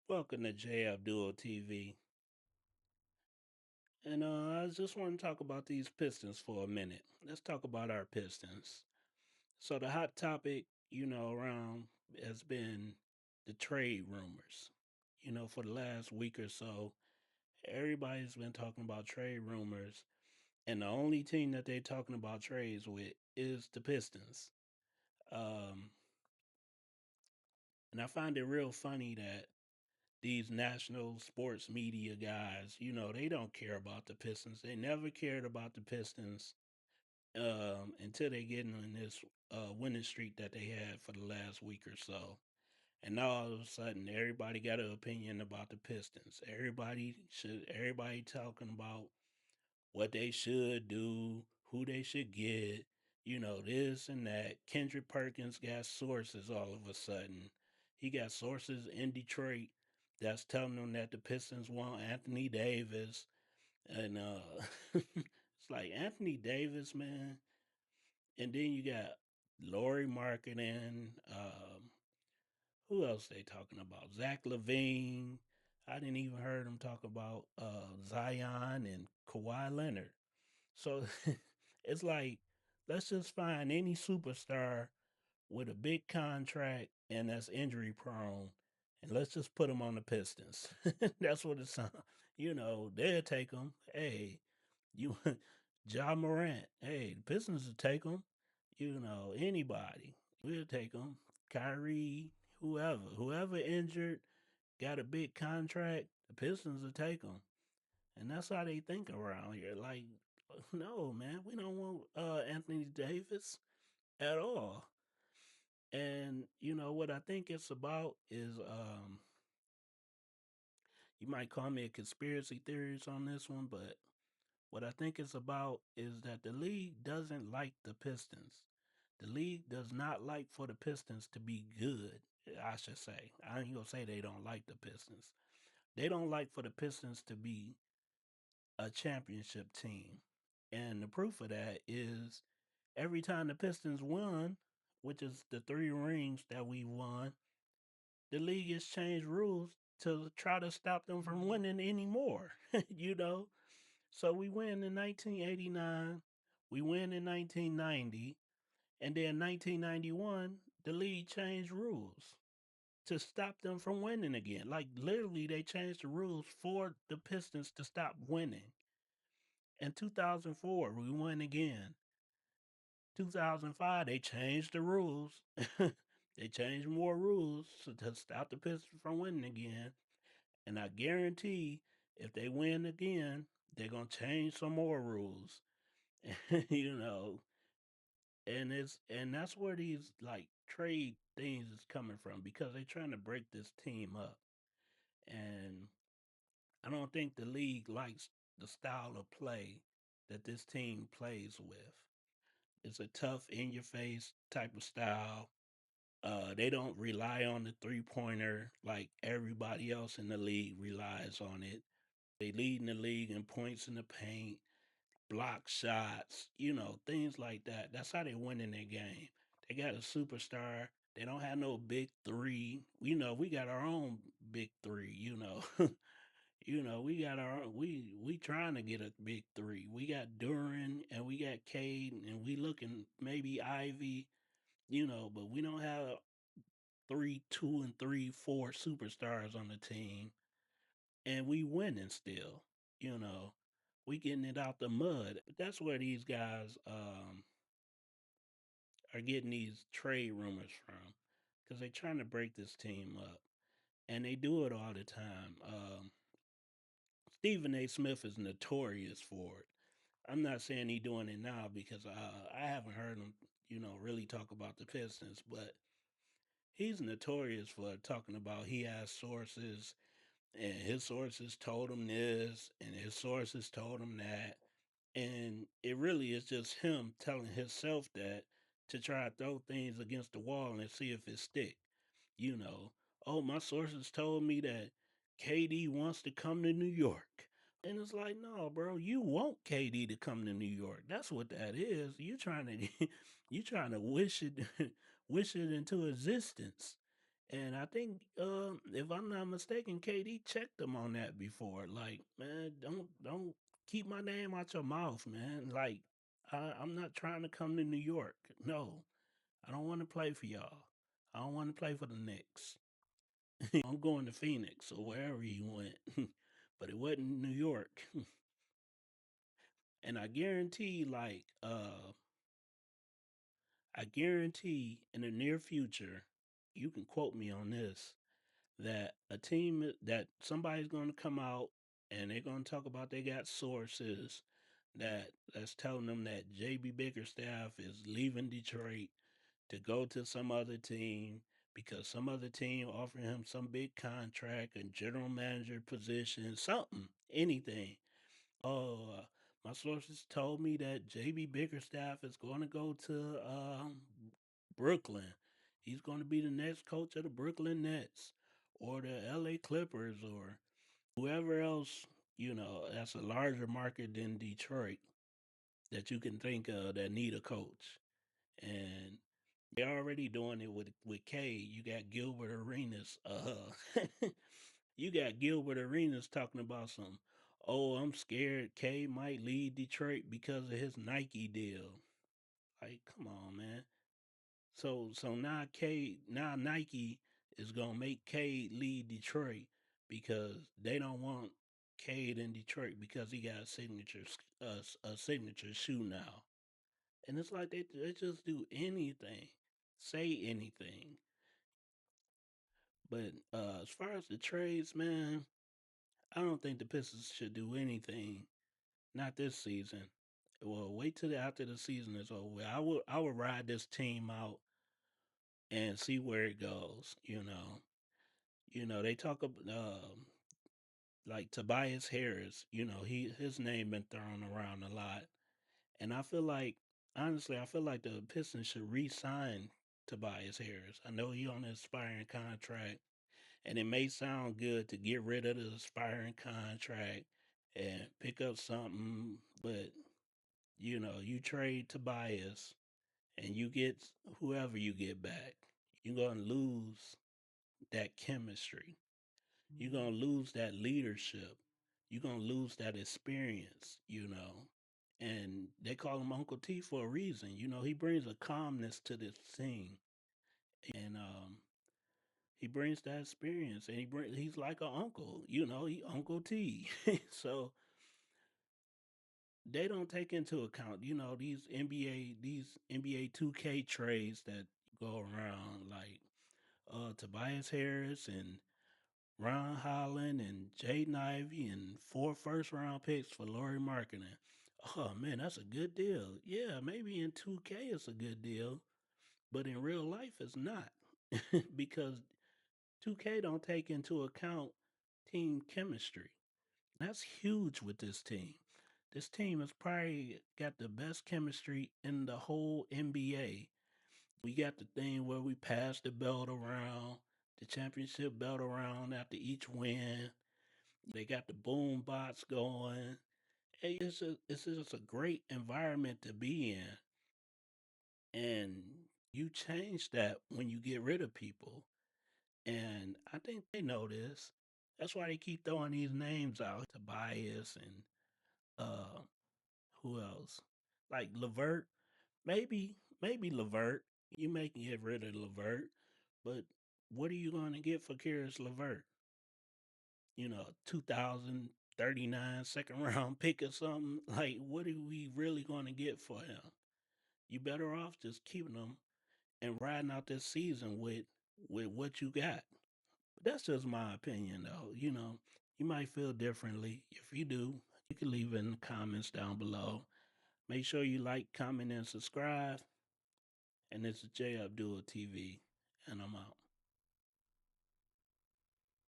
Welcome to J-Abdul TV. And I just want to talk about these Pistons for a minute. Let's talk about our Pistons. So the hot topic, around has been the trade rumors. For the last week or so, everybody's been talking about trade rumors, and the only team that they're talking about trades with is the Pistons. Um, and I find it real funny that these national sports media guys, they don't care about the Pistons. They never cared about the Pistons until they get in this winning streak that they had for the last week or so. And now all of a sudden, everybody got an opinion about the Pistons. Everybody talking about what they should do, who they should get, this and that. Kendrick Perkins got sources all of a sudden. He got sources in Detroit that's telling him that the Pistons want Anthony Davis. And it's like Anthony Davis, man. And then you got Lori Markkanen. Who else they talking about? Zach Levine. I didn't even heard them talk about Zion and Kawhi Leonard. So it's like, let's just find any superstar with a big contract and that's injury prone, and let's just put them on the Pistons. That's what it sounds. They'll take them. Hey, you, Ja Morant. Hey, the Pistons will take them. Anybody. We'll take them. Kyrie, whoever injured, got a big contract. The Pistons will take them. And that's how they think around here. Like, no, man, we don't want Anthony Davis at all. And what I think it's about is you might call me a conspiracy theorist on this one, but what I think it's about is that the league doesn't like the Pistons. The league does not like for the Pistons to be good, I should say. I ain't gonna say they don't like the Pistons. They don't like for the Pistons to be a championship team. And the proof of that is every time the Pistons won, which is the 3 rings that we won, the league has changed rules to try to stop them from winning anymore. you know? So we win in 1989, we win in 1990, and then 1991, the league changed rules to stop them from winning again. Like literally, they changed the rules for the Pistons to stop winning. In 2004, we won again. 2005, they changed the rules. They changed more rules to stop the Pistons from winning again. And I guarantee if they win again, they're gonna change some more rules. you know, and that's where these like trade things is coming from because they're trying to break this team up. And I don't think the league likes the style of play that this team plays with. It's a tough in your face type of style. They don't rely on the 3-pointer like everybody else in the league relies on it. They lead in the league in points in the paint, block shots, things like that. That's how they win in their game. They got a superstar. They don't have no big three. We got our own big three. We got our own, we trying to get a big three. We got Duran and we got Cade and we looking maybe Ivy, but we don't have three, two, and three, four superstars on the team, and we winning still. You know, we getting it out the mud. But that's where these guys are getting these trade rumors from, because they're trying to break this team up, and they do it all the time. Stephen A. Smith is notorious for it. I'm not saying he doing it now because I haven't heard him, really talk about the Pistons, but he's notorious for talking about he has sources and his sources told him this and his sources told him that. And it really is just him telling himself that to try to throw things against the wall and see if it stick. You know, oh, my sources told me that KD wants to come to New York. And it's like, no, bro, you want KD to come to New York. That's what that is. You trying to you trying to wish it wish it into existence. And I think, if I'm not mistaken, KD checked him on that before. Like, man, don't keep my name out your mouth, man. Like, I'm not trying to come to New York. No, I don't want to play for y'all. I don't want to play for the Knicks. I'm going to Phoenix or wherever he went. But it wasn't New York. And I guarantee in the near future, you can quote me on this, that that somebody's going to come out and they're going to talk about they got sources that's telling them that JB Bickerstaff is leaving Detroit to go to some other team because some other team offering him some big contract and general manager position, something, anything. Oh, my sources told me that JB Bickerstaff is going to go to Brooklyn. He's going to be the next coach of the Brooklyn Nets or the LA Clippers or whoever else, that's a larger market than Detroit that you can think of that need a coach. And they're already doing it with K. You got Gilbert Arenas. You got Gilbert Arenas talking about some. Oh, I'm scared K might leave Detroit because of his Nike deal. Like, come on, man. So now Nike is gonna make Cade leave Detroit because they don't want Cade in Detroit because he got a signature shoe now. And it's like they just do anything, say anything. But as far as the trades, man, I don't think the Pistons should do anything. Not this season. Well, wait till after the season is over. I would ride this team out and see where it goes. They talk about like Tobias Harris. His name been thrown around a lot, and I feel like honestly, I feel like the Pistons should re-sign Tobias Harris. I know he on an expiring contract, and it may sound good to get rid of the expiring contract and pick up something, but you trade Tobias and you get whoever you get back, you're gonna lose that chemistry. You're gonna lose that leadership. You're gonna lose that experience. And they call him Uncle T for a reason. He brings a calmness to this thing. And he brings that experience and he's like an uncle, he Uncle T. So they don't take into account, these NBA 2K trades that go around like Tobias Harris and Ron Holland and Jaden Ivey and 4 first-round picks for Laurie Markkanen. Oh man, that's a good deal. Yeah, maybe in 2K it's a good deal, but in real life it's not. Because 2K don't take into account team chemistry. That's huge with this team. This team has probably got the best chemistry in the whole NBA. We got the thing where we pass the belt around, the championship belt around after each win. They got the boom bots going. Hey, it's just a great environment to be in. And you change that when you get rid of people. And I think they know this. That's why they keep throwing these names out. Tobias and uh who else? Like Levert. Maybe Levert. You may get rid of Levert, but what are you gonna get for Karis Levert? 2039 second round pick or something. Like, what are we really gonna get for him? You better off just keeping him and riding out this season with what you got. But that's just my opinion, though. You might feel differently. If you do, you can leave it in the comments down below. Make sure you like, comment, and subscribe. And this is J-Abdul TV, and I'm out.